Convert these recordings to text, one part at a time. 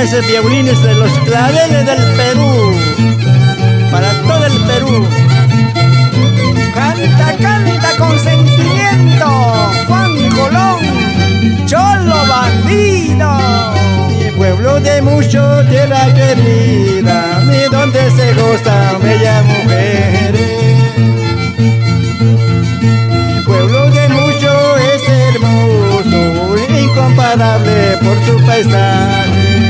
esos violines de los claveles del Perú, para todo el Perú. Canta, canta con sentimiento, Juan Colón, Cholo Bandido. Mi pueblo de mucho tierra querida, mi donde se goza bellas mujeres. Mi pueblo de mucho es hermoso, incomparable por su paisaje.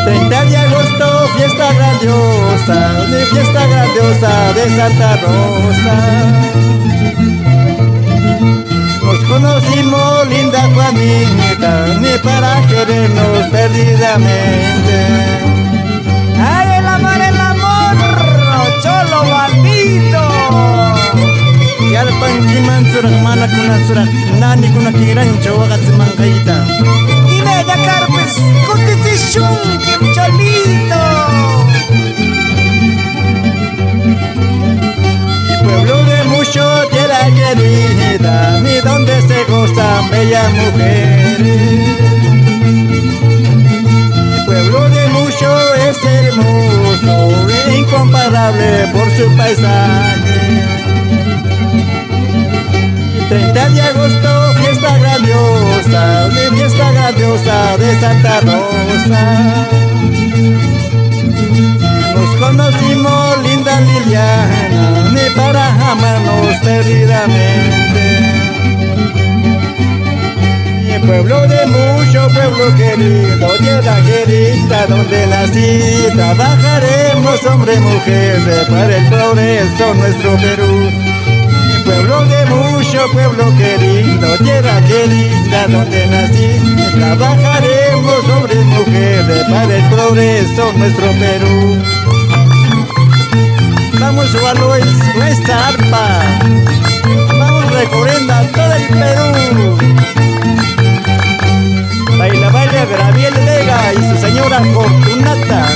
30 de agosto, fiesta grandiosa, mi fiesta grandiosa de Santa Rosa. Nos conocimos, linda Juanita, ni para querernos perdidamente. ¡Ay, el amor, Cholo Bandido! Y al panquiman surak mana kuna surak nani kuna kirancho wakatsimankaita. Y media carpes, competición, Kim Cholito. Mi pueblo de mucho tierra querida, mi donde se gozan bellas mujeres. Mi pueblo de mucho es hermoso, incomparable por su paisaje. 30 de agosto, fiesta grandiosa, mi fiesta grandiosa de Santa Rosa. Nos conocimos, linda Liliana, ni para amarnos perdidamente. Mi pueblo de mucho, pueblo querido, tierra querida donde nací. Trabajaremos, hombre y mujer, para el progreso nuestro Perú. Pueblo de mucho, pueblo querido, tierra querida donde nací. Trabajaremos, hombres y mujeres, para el progreso nuestro Perú. Vamos a nuestra arpa, vamos recorriendo a todo el Perú. Baila, baila Graviel Vega y su señora Fortunata.